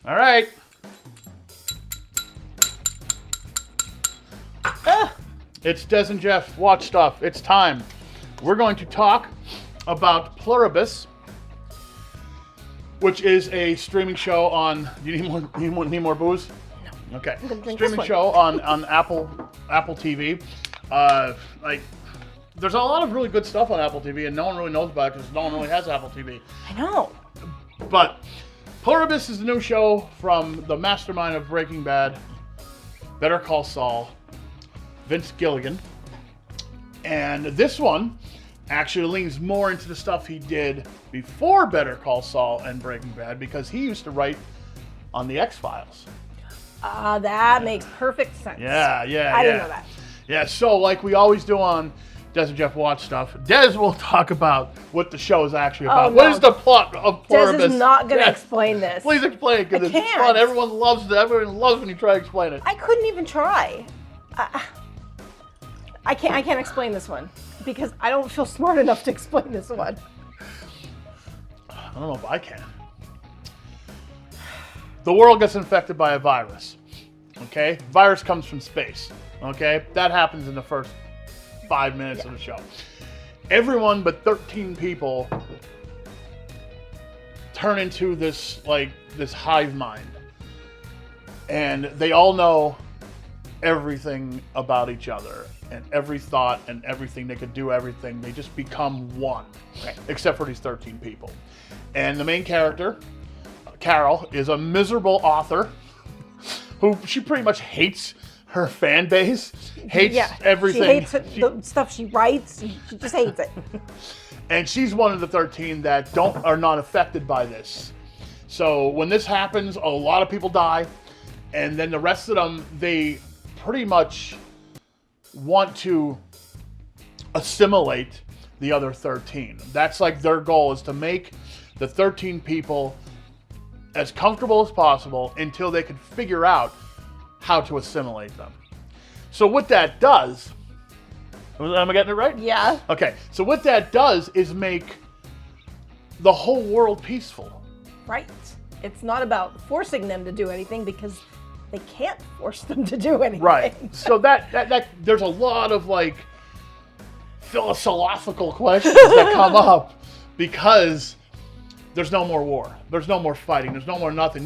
All right. It's Des and Jeff Watch Stuff. It's time. We're going to talk about Pluribus, which is a streaming show on. Do you need more booze? No. Okay. Streaming Show on Apple TV. There's a lot of really good stuff on Apple TV, and no one really knows about it because no one really has Apple TV. I know. But Pluribus is the new show from the mastermind of Breaking Bad, Better Call Saul, Vince Gilligan. And this one actually leans more into the stuff he did before Better Call Saul and Breaking Bad, because he used to write on the X-Files. That makes perfect sense. Yeah. I didn't know that. Yeah, so like we always do on Des and Jeff Watch Stuff, Des will talk about what the show is actually about. No. What is the plot of Pluribus? Des is not going to explain this. Please explain it, because it's fun. Everyone loves it. Everyone loves when you try to explain it. I couldn't even try. I can't explain this one because I don't feel smart enough to explain this one. I don't know if I can. The world gets infected by a virus. Okay? Virus comes from space. Okay? That happens in the first 5 minutes of the show. Everyone but 13 people turn into this hive mind. And they all know everything about each other and every thought and everything. They could do everything. They just become one. Right. Except for these 13 people. And the main character, Carol, is a miserable author who she pretty much hates her fan base, hates everything. She hates the stuff she writes. She just hates it. And she's one of the 13 that are not affected by this. So when this happens, a lot of people die, and then the rest of them, they pretty much want to assimilate the other 13. That's like their goal, is to make the 13 people as comfortable as possible until they can figure out how to assimilate them. So what that does, am I getting it right? Yeah. Okay, so what that does is make the whole world peaceful. Right. It's not about forcing them to do anything because they can't force them to do anything. Right. So that there's a lot of philosophical questions that come up because there's no more war. There's no more fighting. There's no more nothing.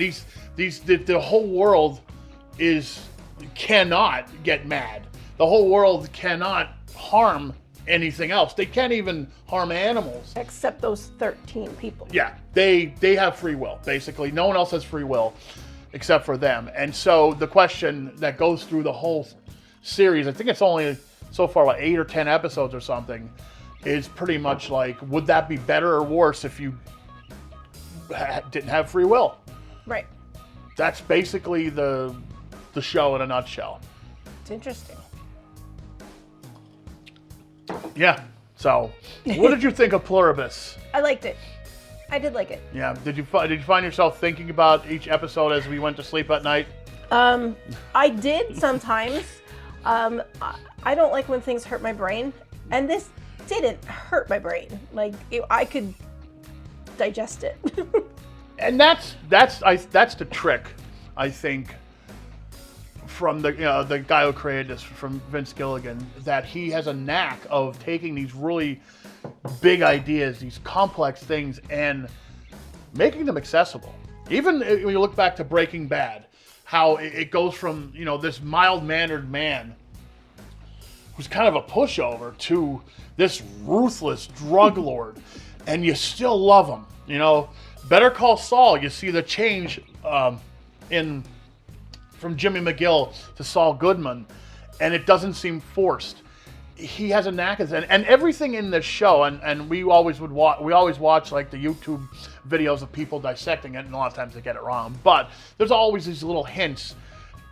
The whole world cannot get mad. The whole world cannot harm anything else. They can't even harm animals. Except those 13 people. Yeah, they have free will, basically. No one else has free will except for them. And so the question that goes through the whole series, I think it's only so far 8 or 10 episodes or something, is pretty much like, would that be better or worse if you didn't have free will? Right. That's basically the show in a nutshell. It's interesting. Yeah. So, what did you think of Pluribus? I liked it. I did like it. Yeah. Did you find yourself thinking about each episode as we went to sleep at night? I did sometimes. I don't like when things hurt my brain, and this didn't hurt my brain. I could digest it. And that's the trick, I think, from the guy who created this, from Vince Gilligan, that he has a knack of taking these really big ideas, these complex things, and making them accessible. Even when you look back to Breaking Bad, how it goes from this mild-mannered man who's kind of a pushover to this ruthless drug lord, and you still love him. Better Call Saul, you see the change from Jimmy McGill to Saul Goodman, and it doesn't seem forced. He has a knack of it, and everything in this show, and we always watch like the YouTube videos of people dissecting it, and a lot of times they get it wrong, but there's always these little hints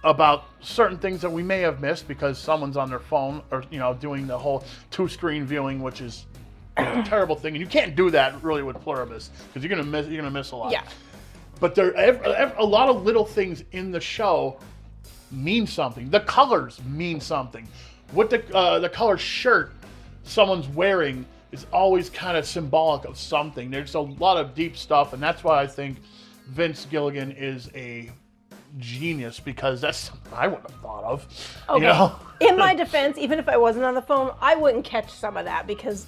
about certain things that we may have missed because someone's on their phone or doing the whole 2-screen viewing, which is a terrible thing, and you can't do that really with Pluribus because you're gonna miss a lot. Yeah. But there a lot of little things in the show mean something. The colors mean something. What the color shirt someone's wearing is always kind of symbolic of something. There's a lot of deep stuff, and that's why I think Vince Gilligan is a genius, because that's something I wouldn't have thought of. Okay. You know? In my defense, even if I wasn't on the phone, I wouldn't catch some of that because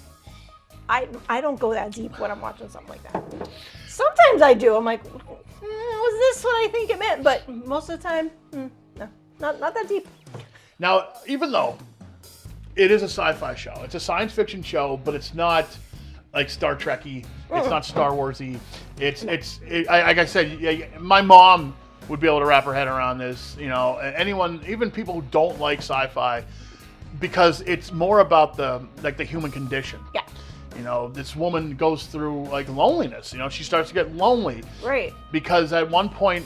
I don't go that deep when I'm watching something like that. Sometimes I do. I'm like, was this what I think it meant? But most of the time, no, not that deep. Now, even though it is a sci-fi show, it's a science fiction show, but it's not like Star Trek-y. It's not Star Wars-y. Like I said, my mom would be able to wrap her head around this. You know, anyone, even people who don't like sci-fi, because it's more about the human condition. Yeah. You know, this woman goes through like loneliness. You know, she starts to get lonely. Right. Because at one point,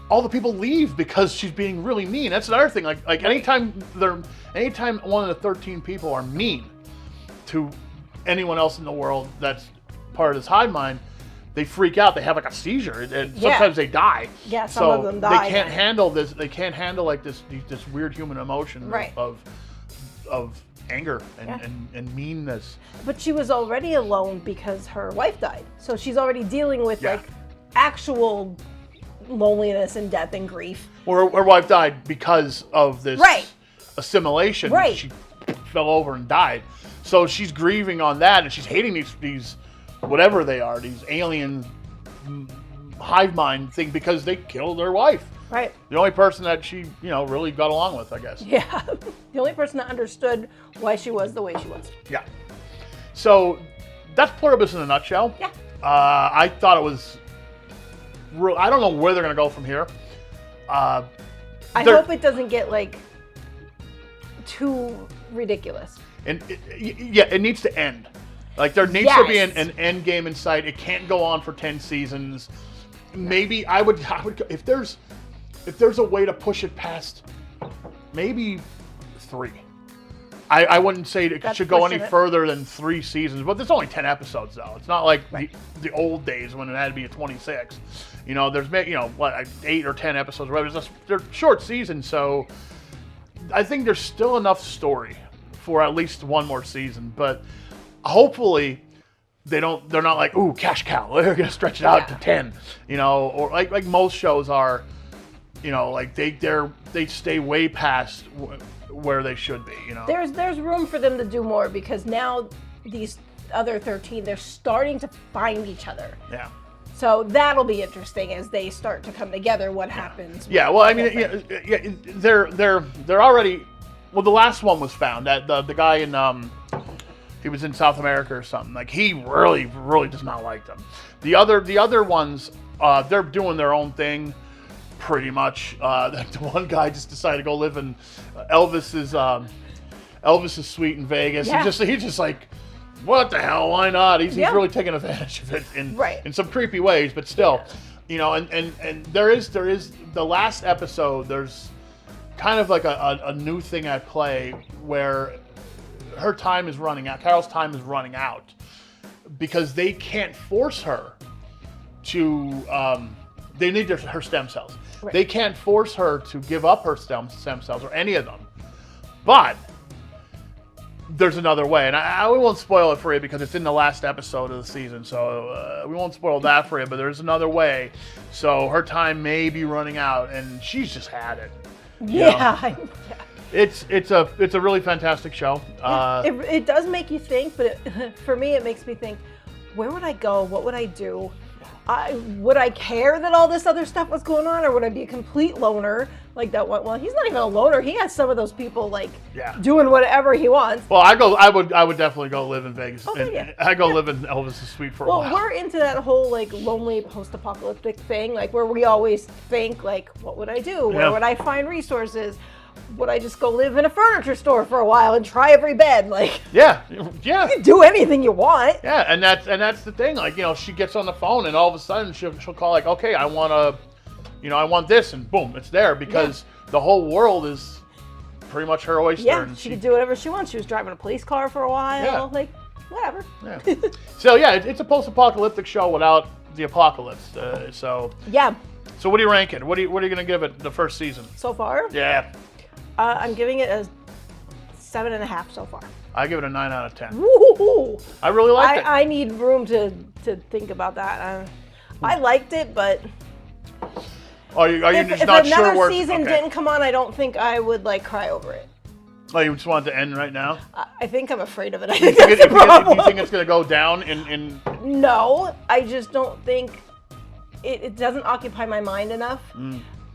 all the people leave because she's being really mean. That's another thing. Like right. anytime one of the 13 people are mean to anyone else in the world that's part of this hive mind, they freak out. They have like a seizure, and sometimes they die. Yeah, some of them die. They can't handle this. They can't handle like this weird human emotion right. of anger and meanness. But she was already alone because her wife died. So she's already dealing with like actual loneliness and death and grief. Her wife died because of this assimilation. Right. She fell over and died. So she's grieving on that, and she's hating these whatever they are, these alien hive mind thing, because they killed her wife. Right. The only person that she, really got along with, I guess. Yeah. The only person that understood why she was the way she was. Yeah. So that's Pluribus in a nutshell. Yeah. I thought it was real. I don't know where they're going to go from here. I hope it doesn't get like too ridiculous. And it needs to end. Like there needs to be an end game in sight. It can't go on for 10 seasons. Maybe I would if there's a way to push it past maybe 3. I wouldn't say it should go any further than 3 seasons, but there's only 10 episodes though. It's not like the old days when it had to be a 26. There's 8 or 10 episodes, or whatever. They're short seasons, so I think there's still enough story for at least one more season, but hopefully they're not like, ooh, cash cow, they're gonna stretch it out to 10, or like most shows are, like they stay way past where they should be. There's room for them to do more, because now these other 13, they're starting to find each other. Yeah. So that'll be interesting as they start to come together. What happens? Yeah. Well, I mean, they're already. Well, the last one was found. That the guy in he was in South America or something. Like he really, really does not like them. The other ones, they're doing their own thing, pretty much. The one guy just decided to go live in Elvis's suite in Vegas. Yeah. He's just like, what the hell? Why not? He's really taking advantage of it in some creepy ways, but still, and there is the last episode. There's kind of like a new thing at play where her time is running out. Carol's time is running out because they can't force her to. They need her stem cells. Right. They can't force her to give up her stem cells or any of them, but there's another way, and we won't spoil it for you because it's in the last episode of the season, so we won't spoil that for you. But there's another way, so her time may be running out, and she's just had it. Yeah. It's a really fantastic show. It does make you think, but for me, it makes me think: where would I go? What would I do? Would I care that all this other stuff was going on, or would I be a complete loner like that one? Well, he's not even a loner. He has some of those people doing whatever he wants. Well, I would definitely go live in Vegas. Okay, I go live in Elvis's suite for a while. Well, we're into that whole lonely post-apocalyptic thing, where we always think what would I do? Where would I find resources? Would I just go live in a furniture store for a while and try every bed? Yeah. You can do anything you want. Yeah, and that's the thing. She gets on the phone and all of a sudden she'll call okay, I want this, and boom, it's there because the whole world is pretty much her oyster. Yeah, and she could do whatever she wants. She was driving a police car for a while. Yeah. Whatever. Yeah. So it's a post-apocalyptic show without the apocalypse. Yeah. So what are you ranking? What are you going to give it the first season? So far? Yeah. I'm giving it a 7.5 so far. I give it a 9 out of 10. Woo-hoo-hoo. I really liked it. I need room to think about that. I liked it, but Are you if just not sure another where season didn't come on, I don't think I would like cry over it. Oh, you just want it to end right now? I think I'm afraid of it. I Do you think think, that's the problem. you think it's going to go down in? No, I just don't think it doesn't occupy my mind enough.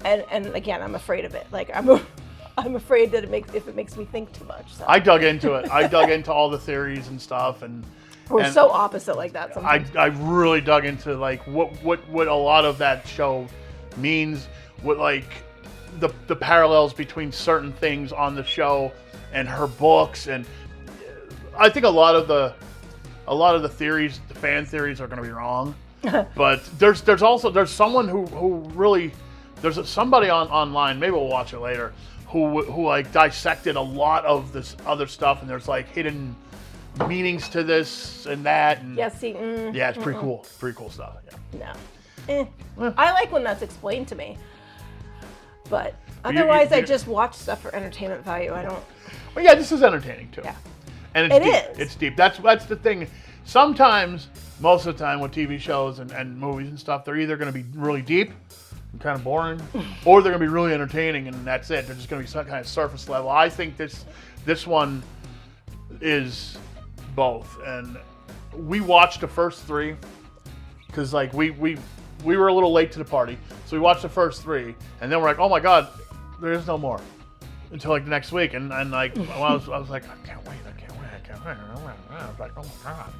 And again, I'm afraid of it. Like I'm afraid that if it makes me think too much. So. I dug into it. I dug into all the theories and stuff, and we're so opposite like that sometimes. I really dug into like what a lot of that show means, what like the parallels between certain things on the show and her books, and I think a lot of the theories, the fan theories, are going to be wrong. But there's someone who really somebody online, maybe we'll watch it later, who like dissected a lot of this other stuff, and there's like hidden meanings to this and that, and yeah, see, yeah, it's pretty cool. Pretty cool stuff. Yeah. No, I like when that's explained to me, but otherwise, I just watch stuff for entertainment value. I don't. Well, yeah, this is entertaining too. Yeah, and it's deep. is. It's deep. That's the thing. Sometimes, most of the time, with TV shows and movies and stuff, they're either going to be really deep and kind of boring, or they're going to be really entertaining, and that's it. They're just going to be some kind of surface level. I think this one is both, and we watched the first 3 because like we were a little late to the party, so we watched the first 3, and then we're like, oh my god, there is no more until like the next week, and like I was like, I can't wait. I was like, oh my god,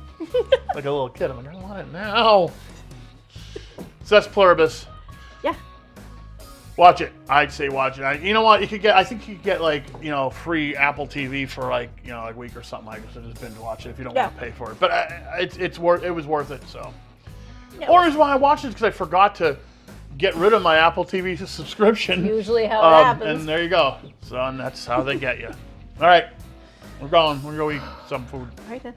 like a little kid. I'm like, I want it now. So that's Pluribus. Yeah. Watch it. I'd say watch it. You know what? I think you could get like, free Apple TV for like, like a week or something like this. So just binge watch it if you don't want to pay for it. But it was worth it. So. Yeah. Or reason why I watched it is because I forgot to get rid of my Apple TV subscription. Usually how it happens. And there you go. So and that's how they get you. All right. We're going. We're going to go eat some food. All right then.